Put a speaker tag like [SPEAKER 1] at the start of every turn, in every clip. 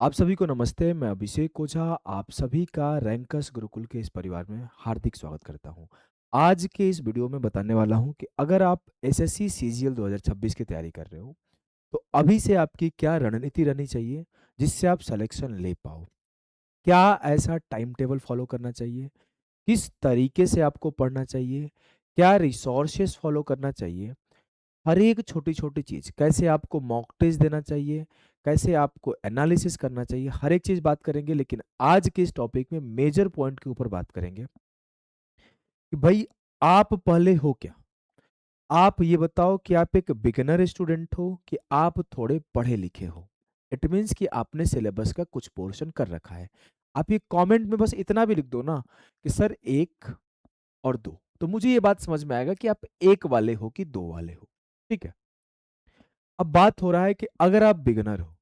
[SPEAKER 1] आप सभी को नमस्ते। मैं अभिषेक ओझा आप सभी का रैंकर्स गुरुकुल के इस परिवार में हार्दिक स्वागत करता हूं। आज के इस वीडियो में बताने वाला हूं कि अगर आप एसएससी सीजीएल 2026 की तैयारी कर रहे हो तो अभी से आपकी क्या रणनीति रहनी चाहिए जिससे आप सिलेक्शन ले पाओ। क्या ऐसा टाइम टेबल फॉलो करना चाहिए, किस तरीके से आपको पढ़ना चाहिए, क्या रिसोर्सेस फॉलो करना चाहिए, हर एक छोटी छोटी चीज, कैसे आपको मॉक टेस्ट देना चाहिए, कैसे आपको एनालिसिस करना चाहिए, हर एक चीज बात करेंगे। लेकिन आज के इस टॉपिक में मेजर पॉइंट के ऊपर बात करेंगे कि भाई आप पहले हो क्या। आप ये बताओ कि आप एक बिगिनर स्टूडेंट हो कि आप थोड़े पढ़े लिखे हो। इट मीन्स कि आपने सिलेबस का कुछ पोर्शन कर रखा है। आप ये कमेंट में बस इतना भी लिख दो ना कि सर 1 और 2, तो मुझे ये बात समझ में आएगा कि आप 1 वाले हो कि 2 वाले हो। ठीक है। अब बात हो रहा है कि अगर आप बिगनर हो,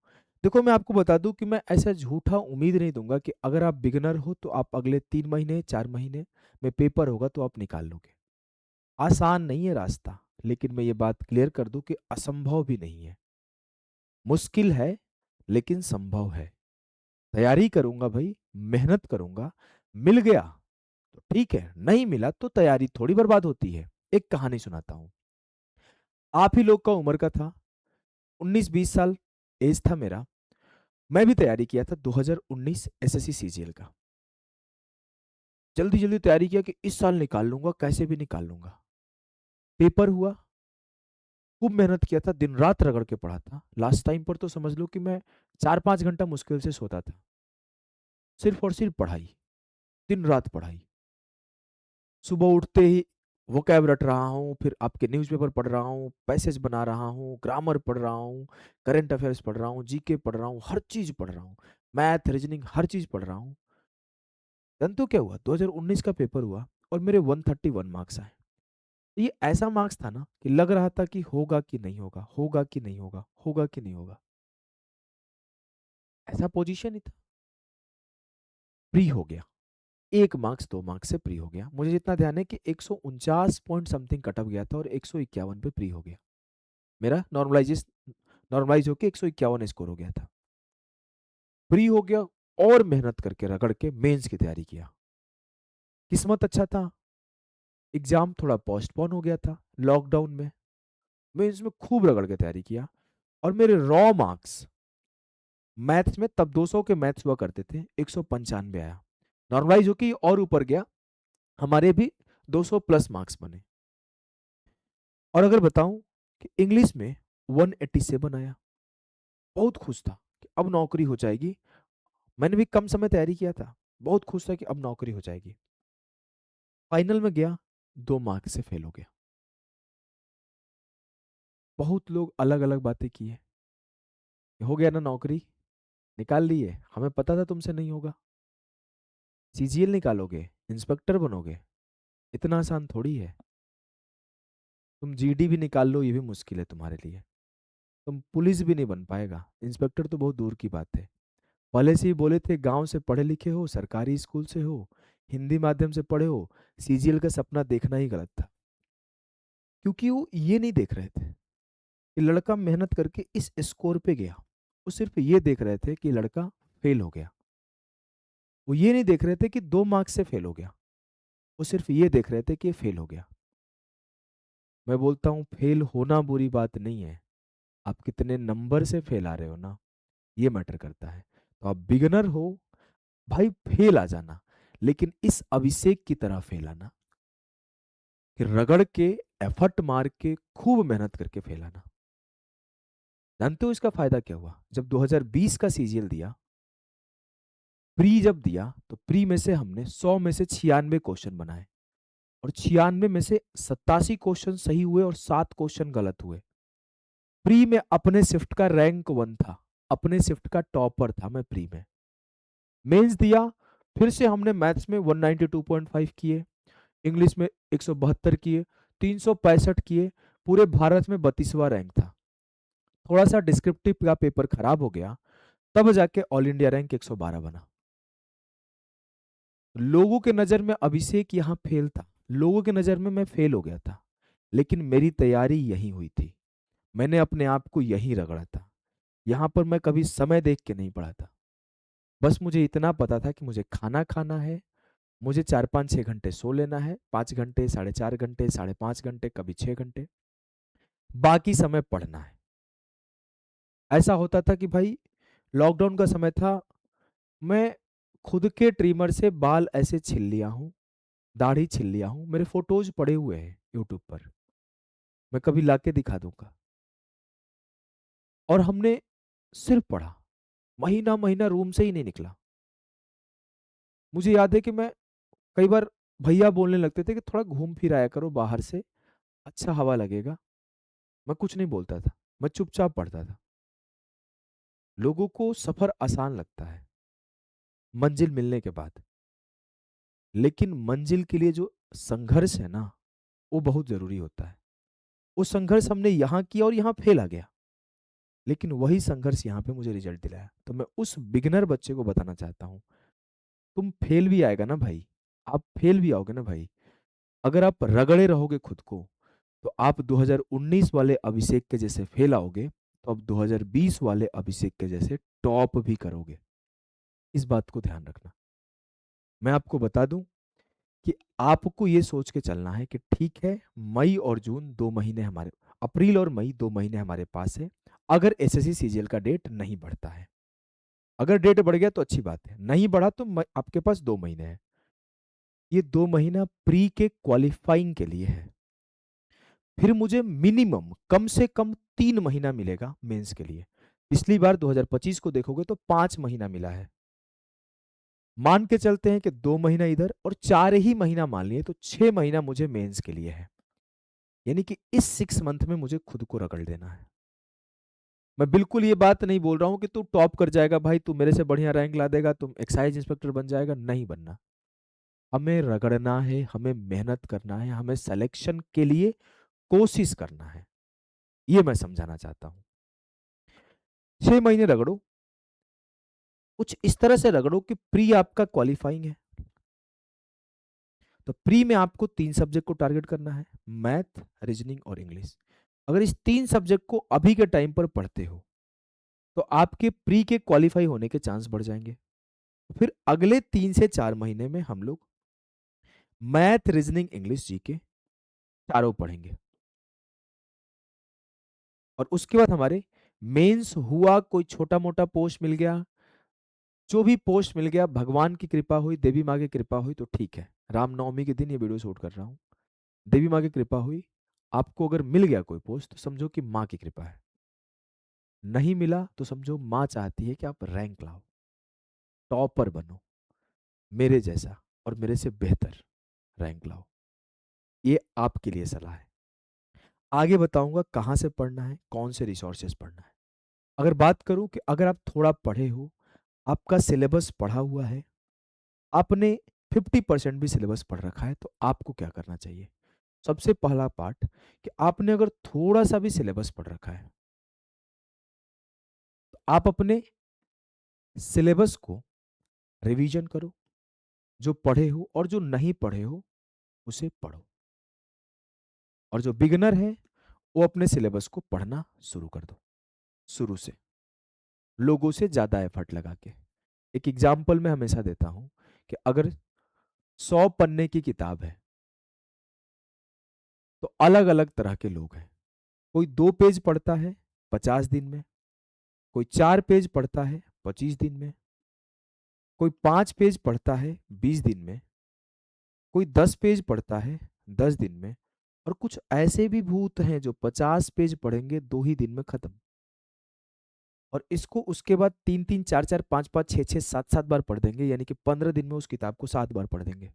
[SPEAKER 1] देखो मैं आपको बता दूं कि मैं ऐसा झूठा उम्मीद नहीं दूंगा कि अगर आप बिगनर हो तो आप अगले 3 महीने 4 महीने में पेपर होगा तो आप निकाल लोगे। आसान नहीं है रास्ता, लेकिन मैं ये बात क्लियर कर दूं कि असंभव भी नहीं है। मुश्किल है लेकिन संभव है। तैयारी करूंगा भाई, मेहनत करूंगा, मिल गया तो ठीक है, नहीं मिला तो तैयारी थोड़ी बर्बाद होती है। एक कहानी सुनाता हूं। आप ही लोग का उम्र का था, 19-20 साल एज था मेरा। मैं भी तैयारी किया था 2019 एसएससी सीजीएल का। जल्दी जल्दी तैयारी किया कि इस साल निकाल लूंगा, कैसे भी निकाल लूंगा। पेपर हुआ, खूब मेहनत किया था, दिन रात रगड़ के पढ़ा था। लास्ट टाइम पर तो समझ लो कि मैं 4-5 घंटा मुश्किल से सोता था, सिर्फ और सिर्फ पढ़ाई, दिन रात पढ़ाई। सुबह उठते ही वोकैब रट रहा हूँ, फिर आपके न्यूज़पेपर पढ़ रहा हूँ, पैसेज बना रहा हूँ, ग्रामर पढ़ रहा हूँ, करंट अफेयर्स पढ़ रहा हूँ, जीके पढ़ रहा हूँ, हर चीज पढ़ रहा हूँ, मैथ रीजनिंग हर चीज पढ़ रहा हूँ। देन तो क्या हुआ, 2019 का पेपर हुआ और मेरे 131 मार्क्स आए। ये ऐसा मार्क्स था ना कि लग रहा था कि होगा कि नहीं होगा, होगा कि नहीं होगा, होगा कि नहीं होगा। ऐसा पोजीशन ही था। प्री हो गया, 1 मार्क्स 2 मार्क्स से प्री हो गया। मुझे जितना ध्यान है कि 149 पॉइंट समथिंग कटअप गया था और 151 पे प्री हो गया। मेरा नॉर्मलाइज होके 151 स्कोर हो गया था। प्री हो गया और मेहनत करके रगड़ के मेंस की तैयारी किया। किस्मत अच्छा था, एग्जाम थोड़ा पोस्टपोन हो गया था लॉकडाउन में। मेंस में खूब रगड़ के तैयारी किया और मेरे रॉ मार्क्स मैथ्स में, तब 200 के मैथ्स हुआ करते थे, 195 आया। नॉर्मलाइज होके और ऊपर गया, हमारे भी 200 प्लस मार्क्स बने। और अगर बताऊं कि इंग्लिश में 187 आया। बहुत खुश था कि अब नौकरी हो जाएगी। मैंने भी कम समय तैयारी किया था, बहुत खुश था कि अब नौकरी हो जाएगी। फाइनल में गया, 2 मार्क्स से फेल हो गया। बहुत लोग अलग अलग बातें किए, हो गया ना नौकरी, निकाल लिए, हमें पता था तुमसे नहीं होगा, सीजीएल निकालोगे, इंस्पेक्टर बनोगे, इतना आसान थोड़ी है। तुम जीडी भी निकाल लो, ये भी मुश्किल है तुम्हारे लिए। तुम पुलिस भी नहीं बन पाएगा, इंस्पेक्टर तो बहुत दूर की बात है। पहले से ही बोले थे, गांव से पढ़े लिखे हो, सरकारी स्कूल से हो, हिंदी माध्यम से पढ़े हो, सीजीएल का सपना देखना ही गलत था। क्योंकि वो ये नहीं देख रहे थे कि लड़का मेहनत करके इस स्कोर पे गया। वो सिर्फ ये देख रहे थे कि लड़का फेल हो गया। वो ये नहीं देख रहे थे कि 2 मार्क्स से फेल हो गया। वो सिर्फ ये देख रहे थे कि फेल हो गया। मैं बोलता हूँ फेल होना बुरी बात नहीं है, आप कितने नंबर से फेल आ रहे हो ना, ये मैटर करता है। तो आप बिगनर हो भाई, फेल आ जाना, लेकिन इस अभिषेक की तरह फेल आना कि रगड़ के, एफर्ट मार के, खूब मेहनत करके फेल आना। जानते हो इसका फायदा क्या हुआ? जब 2020 का सीजीएल दिया, प्री जब दिया, तो प्री में से हमने 100 में से 96 क्वेश्चन बनाए और 96 में से 87 क्वेश्चन सही हुए और 7 क्वेश्चन गलत हुए। प्री में अपने शिफ्ट का रैंक 1 था, अपने शिफ्ट का टॉपर था मैं प्री में। मेंस दिया, फिर से हमने मैथ्स में 192.5 किए, इंग्लिश में 172 किए, 365 किए, पूरे भारत में 32वां रैंक था। थोड़ा सा डिस्क्रिप्टिव का पेपर खराब हो गया, तब जाके ऑल इंडिया रैंक 112 बना। लोगों के नजर में अभिषेक यहाँ फेल था, लोगों के नजर में मैं फेल हो गया था, लेकिन मेरी तैयारी यही हुई थी। मैंने अपने आप को यहीं रगड़ा था। यहाँ पर मैं कभी समय देख के नहीं पढ़ा था, बस मुझे इतना पता था कि मुझे खाना खाना है, मुझे 4-5-6 घंटे सो लेना है, 5 घंटे, 4.5 घंटे, 5.5 घंटे, कभी 6 घंटे, बाकी समय पढ़ना है। ऐसा होता था कि भाई लॉकडाउन का समय था, मैं खुद के ट्रिमर से बाल ऐसे छील लिया हूँ, दाढ़ी छील लिया हूँ, मेरे फोटोज पड़े हुए हैं यूट्यूब पर, मैं कभी लाके दिखा दूंगा। और हमने सिर्फ पढ़ा, महीना महीना रूम से ही नहीं निकला। मुझे याद है कि मैं कई बार भैया बोलने लगते थे कि थोड़ा घूम फिर आया करो बाहर से, अच्छा हवा लगेगा। मैं कुछ नहीं बोलता था, मैं चुपचाप पढ़ता था। लोगों को सफर आसान लगता है मंजिल मिलने के बाद, लेकिन मंजिल के लिए जो संघर्ष है ना, वो बहुत जरूरी होता है। वो संघर्ष हमने यहाँ किया और यहाँ फेल आ गया, लेकिन वही संघर्ष यहाँ पे मुझे रिजल्ट दिलाया। तो मैं उस बिगनर बच्चे को बताना चाहता हूँ, तुम फेल भी आएगा ना भाई, आप फेल भी आओगे ना भाई, अगर आप रगड़े रहोगे खुद को, तो आप 2019 वाले अभिषेक के जैसे फेल आओगे, तो आप 2020 वाले अभिषेक के जैसे टॉप भी करोगे। इस बात को ध्यान रखना। मैं आपको बता दूं कि आपको ये सोच के चलना है कि ठीक है, मई और जून 2 महीने हमारे, अप्रैल और मई 2 महीने हमारे पास है। अगर एसएससी सीजीएल का डेट नहीं बढ़ता है, अगर डेट बढ़ गया तो अच्छी बात है, नहीं बढ़ा तो आपके पास 2 महीने हैं। ये 2 महीना प्री के क्वालिफाइंग के लिए है। फिर मुझे मिनिमम कम से कम 3 महीना मिलेगा मेंस के लिए। पिछली बार 2025 को देखोगे तो 5 महीना मिला है। मान के चलते हैं कि 2 महीना इधर और 4 ही महीना मान लिए, तो 6 महीना मुझे मेंस के लिए है। यानी कि इस 6 मंथ में मुझे खुद को रगड़ देना है। मैं बिल्कुल ये बात नहीं बोल रहा हूं कि तू टॉप कर जाएगा भाई, तू मेरे से बढ़िया रैंक ला देगा, तुम एक्साइज इंस्पेक्टर बन जाएगा, नहीं बनना। हमें रगड़ना है, हमें मेहनत करना है, हमें सिलेक्शन के लिए कोशिश करना है। ये मैं समझाना चाहता हूँ। 6 महीने रगड़ो, कुछ इस तरह से रगड़ो कि प्री आपका क्वालिफाइंग है। तो प्री में आपको 3 सब्जेक्ट को टारगेट करना है, मैथ, रीजनिंग और इंग्लिश। अगर इस 3 सब्जेक्ट को अभी के टाइम पर पढ़ते हो, तो आपके प्री के क्वालिफाई होने के चांस बढ़ जाएंगे। फिर अगले 3 से 4 महीने में हम लोग मैथ, रीजनिंग, इंग्लिश, जीके चारों पढ़ेंगे। और उसके बाद हमारे मेंस हुआ, कोई छोटा मोटा पोस्ट मिल गया, जो भी पोस्ट मिल गया, भगवान की कृपा हुई, देवी माँ की कृपा हुई तो ठीक है। रामनवमी के दिन ये वीडियो शूट कर रहा हूँ, देवी माँ की कृपा हुई, आपको अगर मिल गया कोई पोस्ट तो समझो कि माँ की कृपा है। नहीं मिला तो समझो माँ चाहती है कि आप रैंक लाओ, टॉपर बनो, मेरे जैसा और मेरे से बेहतर रैंक लाओ। ये आपके लिए सलाह है। आगे बताऊंगा कहाँ से पढ़ना है, कौन से रिसोर्सेज पढ़ना है। अगर बात करूं कि अगर आप थोड़ा पढ़े हो, आपका सिलेबस पढ़ा हुआ है, आपने 50% भी सिलेबस पढ़ रखा है, तो आपको क्या करना चाहिए। सबसे पहला पार्ट कि आपने अगर थोड़ा सा भी सिलेबस पढ़ रखा है, तो आप अपने सिलेबस को रिवीजन करो, जो पढ़े हो और जो नहीं पढ़े हो उसे पढ़ो। और जो बिगनर है वो अपने सिलेबस को पढ़ना शुरू कर दो, शुरू से, लोगों से ज्यादा एफर्ट लगा के। एक एग्जाम्पल मैं हमेशा देता हूं कि अगर 100 पन्ने की किताब है, तो अलग अलग तरह के लोग हैं। कोई 2 पेज पढ़ता है 50 दिन में, कोई 4 पेज पढ़ता है 25 दिन में, कोई 5 पेज पढ़ता है 20 दिन में, कोई 10 पेज पढ़ता है 10 दिन में, और कुछ ऐसे भी भूत हैं जो 50 पेज पढ़ेंगे 2 ही दिन में खत्म। और इसको उसके बाद 3-3, 4-4, 5-5, 6-6, 7-7 बार पढ़ देंगे, यानी कि 15 दिन में उस किताब को 7 बार पढ़ देंगे।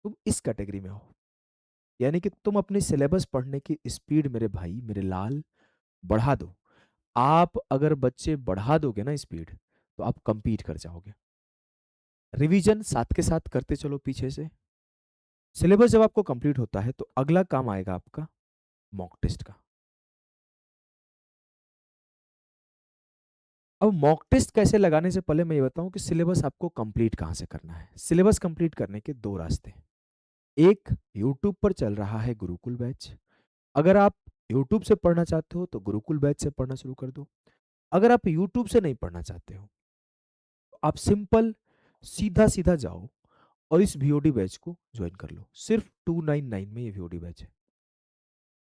[SPEAKER 1] तुम इस कैटेगरी में हो। यानी कि तुम अपनी सिलेबस पढ़ने की स्पीड मेरे भाई, मेरे लाल, बढ़ा दो। आप अगर बच्चे बढ़ा दोगे ना स्पीड, तो आप कंपीट कर जाओगे। रिवीजन साथ के साथ करते चलो पीछे से। सिलेबस जब आपको कंप्लीट होता है तो अगला काम आएगा आपका मॉक टेस्ट का। अब मॉक टेस्ट कैसे लगाने से पहले मैं ये बताऊं कि सिलेबस आपको कंप्लीट कहां से करना है। सिलेबस कंप्लीट करने के दो रास्ते हैं। एक, यूट्यूब पर चल रहा है गुरुकुल बैच। अगर आप यूट्यूब से पढ़ना चाहते हो तो गुरुकुल बैच से पढ़ना शुरू कर दो। अगर आप यूट्यूब से नहीं पढ़ना चाहते हो आप सिंपल सीधा सीधा जाओ और इस वीओडी बैच को ज्वाइन कर लो। सिर्फ 299 में ये वीओडी बैच है।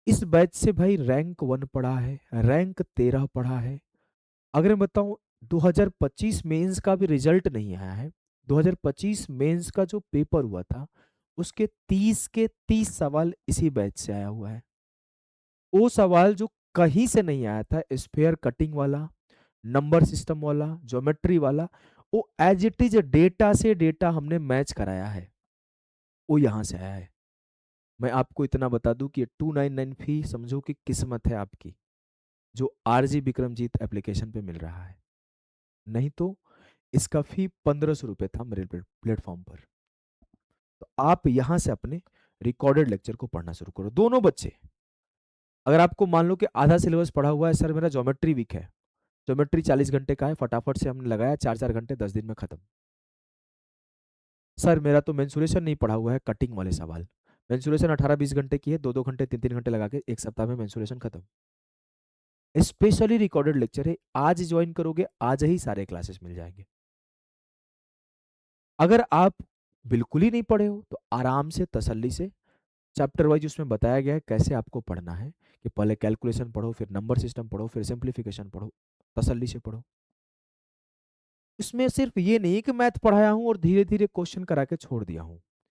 [SPEAKER 1] इस बैच से भाई रैंक 1 पढ़ा है, रैंक 13 पढ़ा है। अगर मैं बताऊं 2025 मेंस का भी रिजल्ट नहीं आया है। 2025 मेंस का जो पेपर हुआ था उसके 30 के 30 सवाल इसी बैच से आया हुआ है। वो सवाल जो कहीं से नहीं आया था, स्फेयर कटिंग वाला, नंबर सिस्टम वाला, ज्योमेट्री वाला, वो एज इट इज डेटा से डेटा हमने मैच कराया है, वो यहां से आया है। मैं आपको इतना बता दूं कि 299 फी समझो कि किस्मत है आपकी, जो आरजी विक्रमजीत एप्लीकेशन पे मिल रहा है। नहीं तो इसका फी 1500 रुपये था मेरे प्लेटफॉर्म पर। तो आप यहां से अपने रिकॉर्डेड लेक्चर को पढ़ना शुरू करो, दोनों बच्चे। अगर आपको मान लो कि आधा सिलेबस पढ़ा हुआ है, सर मेरा ज्योमेट्री वीक है, ज्योमेट्री 40 घंटे का है, फटाफट से हमने लगाया 4 4 घंटे 10 दिन में खत्म। सर मेरा तो मेंसुरेशन नहीं पढ़ा हुआ है, कटिंग वाले सवाल, मेंसुरेशन 18 20 घंटे की है, 2 2 घंटे 3 3 घंटे लगा के एक सप्ताह में मेंसुरेशन खत्म। स्पेशली रिकॉर्डेड लेक्चर है, आज ज्वाइन करोगे आज ही सारे क्लासेस मिल जाएंगे। अगर आप बिल्कुल ही नहीं पढ़े हो तो आराम से तसल्ली से चैप्टर वाइज उसमें बताया गया है कैसे आपको पढ़ना है, कि पहले कैलकुलेशन पढ़ो, फिर नंबर सिस्टम पढ़ो, फिर सिंप्लीफिकेशन पढ़ो, तसल्ली से पढ़ो। इसमें सिर्फ ये नहीं कि मैथ पढ़ाया हूं और धीरे धीरे क्वेश्चन करा के छोड़ दिया हूं,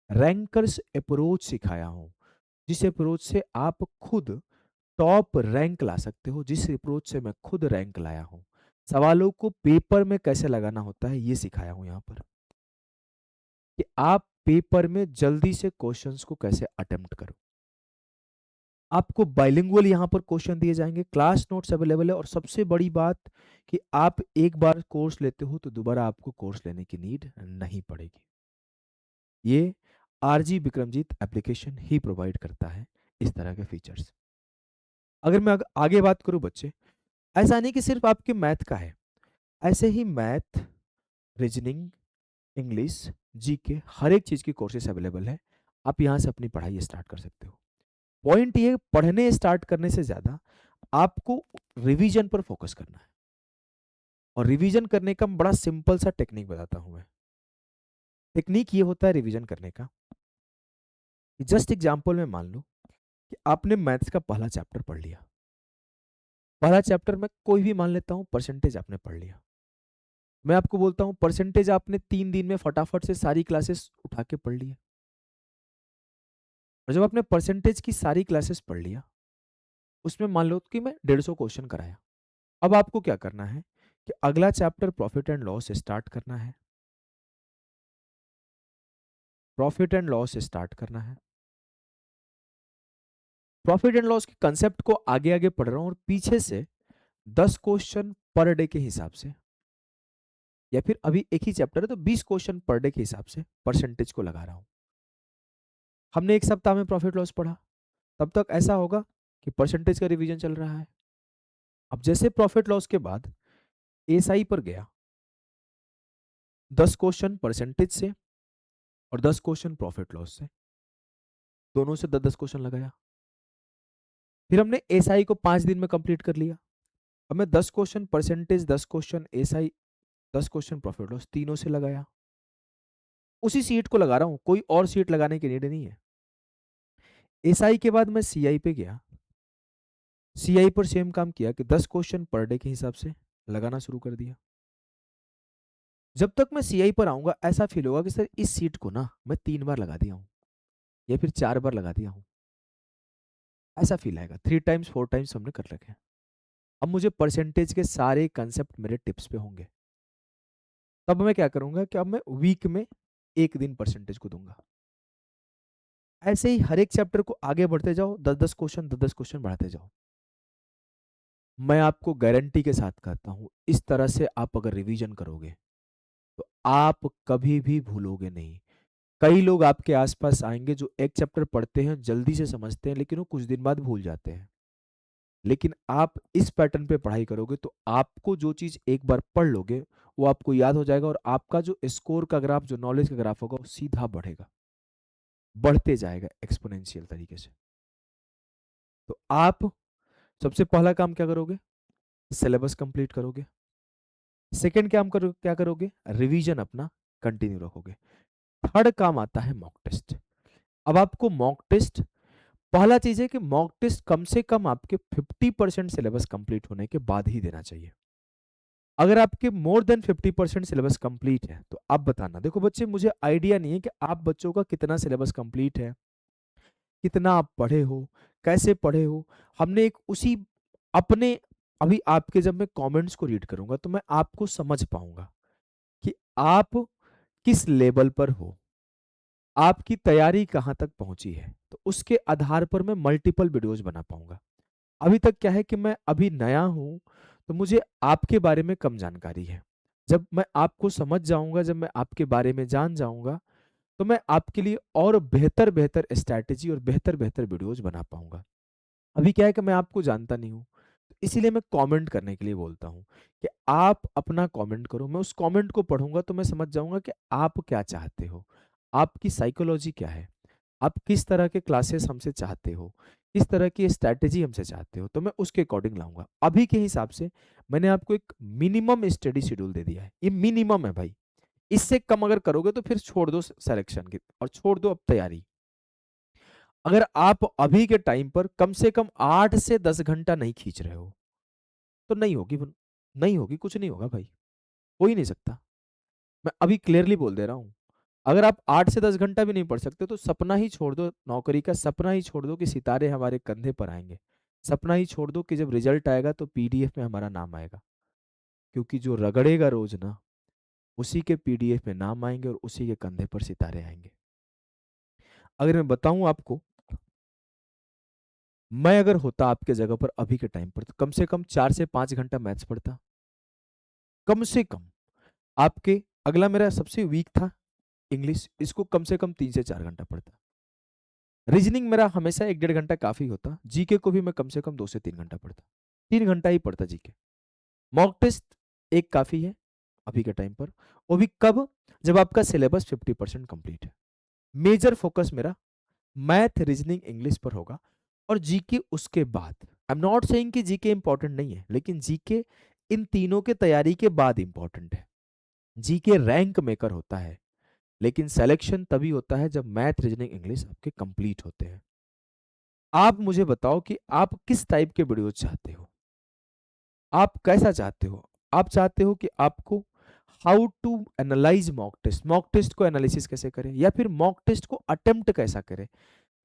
[SPEAKER 1] रैंकर्स अप्रोच सिखाया हूं, जिस अप्रोच से आप खुद टॉप रैंक ला सकते हो, जिस अप्रोच से मैं खुद रैंक लाया हूं। सवालों को पेपर में कैसे लगाना होता है ये सिखाया हूं यहाँ पर, कि आप पेपर में जल्दी से क्वेश्चंस को कैसे अटेम्प्ट करो। आपको बाइलिंगुअल यहाँ पर क्वेश्चन दिए जाएंगे, क्लास नोट्स अवेलेबल है, और सबसे बड़ी बात कि आप एक बार कोर्स लेते हो तो दोबारा आपको कोर्स लेने की नीड नहीं पड़ेगी। ये आरजी विक्रमजीत एप्लीकेशन ही प्रोवाइड करता है इस तरह के फीचर्स। अगर मैं आगे बात करूं बच्चे, ऐसा नहीं कि सिर्फ आपके मैथ का है, ऐसे ही मैथ, रीजनिंग, इंग्लिश, जीके, हर एक चीज की कोर्सेस अवेलेबल है। आप यहाँ से अपनी पढ़ाई स्टार्ट कर सकते हो। पॉइंट ये पढ़ने स्टार्ट करने से ज्यादा आपको रिवीजन पर फोकस करना है, और रिवीजन करने का बड़ा सिंपल सा टेक्निक बताता हूं मैं। टेक्निक ये होता है रिवीजन करने का, जस्ट एग्जांपल में मान लो कि आपने मैथ्स का पहला चैप्टर पढ़ लिया। पहला चैप्टर में कोई भी मान लेता हूं, परसेंटेज आपने पढ़ लिया। मैं आपको बोलता हूं परसेंटेज आपने 3 दिन में फटाफट से सारी क्लासेस उठा के पढ़ लिया। और जब आपने परसेंटेज की सारी क्लासेस पढ़ लिया, उसमें मान लो कि मैं 150 क्वेश्चन कराया। अब आपको क्या करना है कि अगला chapter profit and loss start करना है। प्रॉफिट एंड लॉस स्टार्ट करना है। प्रॉफिट एंड लॉस के कंसेप्ट को आगे आगे पढ़ रहा हूं, और पीछे से 10 क्वेश्चन पर डे के हिसाब से, या फिर अभी एक ही चैप्टर है तो 20 क्वेश्चन पर डे के हिसाब से परसेंटेज को लगा रहा हूं। हमने एक सप्ताह में प्रॉफिट लॉस पढ़ा, तब तक ऐसा होगा कि परसेंटेज का रिवीजन चल रहा है। अब जैसे प्रॉफिट लॉस के बाद एसआई पर गया, 10 क्वेश्चन परसेंटेज से और 10 क्वेश्चन प्रॉफिट लॉस से, दोनों से 10 10 क्वेश्चन लगाया। फिर हमने एसआई को 5 दिन में कंप्लीट कर लिया। अब मैं 10 question percentage, 10 question SI, 10 question profit loss, तीनों से लगाया। उसी सीट को लगा रहा हूं, कोई और सीट लगाने की नीड नहीं है। एसआई के बाद मैं सीआई पे गया, सीआई पर सेम काम किया कि 10 क्वेश्चन पर डे के हिसाब से लगाना शुरू कर दिया। जब तक मैं सीआई पर आऊंगा ऐसा फील होगा कि सर इस सीट को ना मैं 3 बार लगा दिया हूं, या फिर 4 बार लगा दिया हूं, ऐसा फील आएगा। 3 टाइम्स 4 टाइम्स हमने कर रखे हैं। अब मुझे परसेंटेज के सारे कंसेप्ट मेरे टिप्स पे होंगे। तब मैं क्या करूंगा कि अब मैं वीक में एक दिन परसेंटेज को दूंगा। ऐसे ही हर एक चैप्टर को आगे बढ़ते जाओ, 10 10 क्वेश्चन 10 10 क्वेश्चन बढ़ाते जाओ। मैं आपको गारंटी के साथ कहता हूं, इस तरह से आप अगर रिवीजन करोगे तो आप कभी भी भूलोगे नहीं। कई लोग आपके आसपास आएंगे जो एक चैप्टर पढ़ते हैं, जल्दी से समझते हैं, लेकिन वो कुछ दिन बाद भूल जाते हैं। लेकिन आप इस पैटर्न पे पढ़ाई करोगे तो आपको जो चीज एक बार पढ़ लोगे वो आपको याद हो जाएगा, और आपका जो स्कोर का ग्राफ, जो नॉलेज का ग्राफ होगा वो सीधा बढ़ेगा, बढ़ते जाएगा एक्सपोनेंशियल तरीके से। तो आप सबसे पहला काम क्या करोगे? सिलेबस कंप्लीट करोगे। सेकंड क्या क्या करोगे, रिवीजन अपना कंटिन्यू रखोगे। थर्ड काम आता है मॉक टेस्ट। अब आपको मॉक टेस्ट, पहला चीज है कि मॉक टेस्ट कम से कम आपके 50% सिलेबस कंप्लीट होने के बाद ही देना चाहिए। अगर आपके मोर देन 50% सिलेबस कंप्लीट है तो आप बताना। देखो बच्चे, मुझे आइडिया नहीं है कि आप बच्चों का कितना सिलेबस कंप्लीट है, कितना आप पढ़े हो, कैसे पढ़े हो। हमने एक उसी अपने, अभी आपके जब मैं कमेंट्स को रीड करूंगा तो मैं आपको समझ पाऊंगा कि आप किस लेवल पर हो, आपकी तैयारी कहाँ तक पहुंची है, तो उसके आधार पर मैं मल्टीपल वीडियोस बना पाऊंगा। अभी तक क्या है कि मैं अभी नया हूं, तो मुझे आपके बारे में कम जानकारी है। जब मैं आपको समझ जाऊंगा, जब मैं आपके बारे में जान जाऊंगा, तो मैं आपके लिए और बेहतर बेहतर स्ट्रैटेजी और बेहतर बेहतर वीडियोस बना पाऊंगा। अभी क्या है कि मैं आपको जानता नहीं हूँ, तो इसीलिए मैं कमेंट करने के लिए बोलता हूँ कि आप अपना कमेंट करो। मैं उस कमेंट को पढ़ूंगा तो मैं समझ जाऊंगा कि आप क्या चाहते हो, आपकी साइकोलॉजी क्या है, आप किस तरह के क्लासेस हमसे चाहते हो, किस तरह की स्ट्रैटेजी हमसे चाहते हो, तो मैं उसके अकॉर्डिंग लाऊंगा। अभी के हिसाब से मैंने आपको एक मिनिमम स्टडी शेड्यूल दे दिया है, ये मिनिमम है भाई। इससे कम अगर करोगे तो फिर छोड़ दो सिलेक्शन की और छोड़ दो अब तैयारी। अगर आप अभी के टाइम पर कम से कम 8 से 10 घंटा नहीं खींच रहे हो तो नहीं होगी, नहीं होगी, कुछ नहीं होगा भाई, हो ही नहीं सकता। मैं अभी क्लियरली बोल दे रहा हूँ। अगर आप 8 से 10 घंटा भी नहीं पढ़ सकते तो सपना ही छोड़ दो नौकरी का, सपना ही छोड़ दो कि सितारे हमारे कंधे पर आएंगे, सपना ही छोड़ दो कि जब रिजल्ट आएगा तो पीडीएफ में हमारा नाम आएगा। क्योंकि जो रगड़ेगा रोज ना, उसी के पीडीएफ में नाम आएंगे और उसी के कंधे पर सितारे आएंगे। अगर मैं बताऊं आपको, मैं अगर होता आपके जगह पर अभी के टाइम पर तो कम से कम 4 से 5 घंटा मैथ्स पढ़ता, कम से कम। आपके अगला मेरा सबसे वीक था इंग्लिश, इसको कम से कम 3 से 4 घंटा पढ़ता। रीजनिंग मेरा हमेशा 1 1.5 घंटा काफी होता, जीके को भी मैं कम से कम 2 से 3 घंटा पढ़ता, 3 घंटा ही पढ़ता जीके। मॉक टेस्ट एक काफी है अभी के टाइम पर, वो भी कब, जब आपका सिलेबस 50% कंप्लीट है। मेजर फोकस मेरा मैथ, रीजनिंग, इंग्लिश पर होगा और जीके उसके बाद। आई एम नॉट सेइंग कि जीके इंपॉर्टेंट नहीं है, लेकिन जीके इन तीनों के तैयारी के बाद इंपॉर्टेंट है। जीके रैंक मेकर होता है, लेकिन सिलेक्शन तभी होता है जब मैथ, रीजनिंग, इंग्लिश आपके कंप्लीट होते हैं। आप मुझे बताओ कि आप किस टाइप के वीडियो चाहते हो, आप कैसा चाहते हो। आप चाहते हो कि आपको how to analyse mock test, mock test को एनालिसिस कैसे करें, या फिर मॉक टेस्ट को अटेम्प्ट कैसा करें,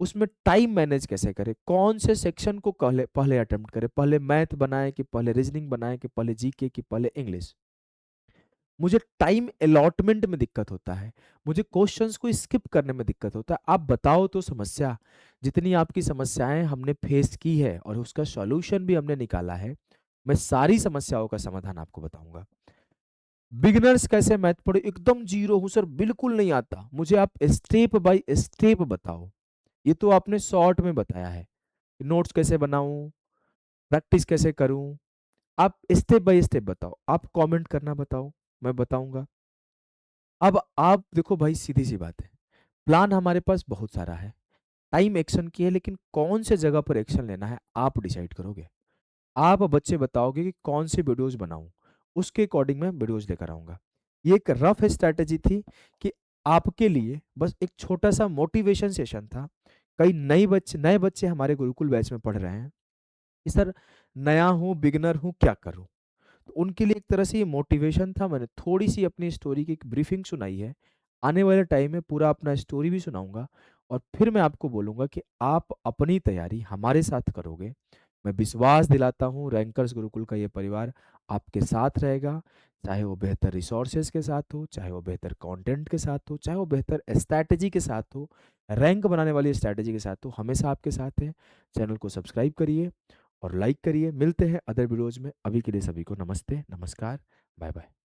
[SPEAKER 1] उसमें टाइम मैनेज कैसे करें, कौन से सेक्शन को पहले पहले अटेम्प्ट करें, पहले मैथ बनाए कि पहले रीजनिंग बनाए कि पहले जीके कि पहले इंग्लिश। मुझे टाइम अलॉटमेंट में दिक्कत होता है, मुझे क्वेश्चंस को स्किप करने में दिक्कत होता है। आप बताओ तो समस्या, जितनी आपकी समस्याएं हमने फेस की है और उसका सॉल्यूशन भी हमने निकाला है, मैं सारी समस्याओं का समाधान आपको बताऊंगा। बिगिनर्स कैसे मैथ पढ़े, एकदम जीरो हूं सर, बिल्कुल नहीं आता मुझे, आप स्टेप बाय स्टेप बताओ। ये तो आपने शॉर्ट में बताया है, नोट्स कैसे बनाऊं, प्रैक्टिस कैसे करूं, आप स्टेप बाय स्टेप बताओ, आप कमेंट करना बताओ, मैं बताऊंगा। अब आप देखो भाई, सीधी सी बात है, प्लान हमारे पास बहुत सारा है, टाइम एक्शन की है, लेकिन कौन से जगह पर एक्शन लेना है आप डिसाइड करोगे। आप बच्चे बताओगे कि कौन सी वीडियोस बनाऊं, उसके अकॉर्डिंग मैं वीडियोस लेकर आऊंगा। ये एक रफ स्ट्रैटेजी थी कि आपके लिए बस एक छोटा सा मोटिवेशन सेशन था। कई नए बच्चे हमारे गुरुकुल बैच में पढ़ रहे हैं कि सर नया हूँ, बिगनर हूँ, क्या करूँ। तो उनके लिए एक तरह से ये मोटिवेशन था, मैंने थोड़ी सी अपनी स्टोरी की एक ब्रीफिंग सुनाई है। आने वाले टाइम में पूरा अपना स्टोरी भी सुनाऊंगा और फिर मैं आपको बोलूंगा कि आप अपनी तैयारी हमारे साथ करोगे। मैं विश्वास दिलाता हूँ रैंकर्स गुरुकुल का ये परिवार आपके साथ रहेगा, चाहे वो बेहतर रिसोर्सेज के साथ हो, चाहे वो बेहतर कंटेंट के साथ हो, चाहे वो बेहतर स्ट्रैटेजी के साथ हो, रैंक बनाने वाली स्ट्रैटेजी के साथ हो, हमेशा आपके साथ है। चैनल को सब्सक्राइब करिए और लाइक करिए। मिलते हैं अदर वीडियोज में, अभी के लिए सभी को नमस्ते, नमस्कार, बाय बाय।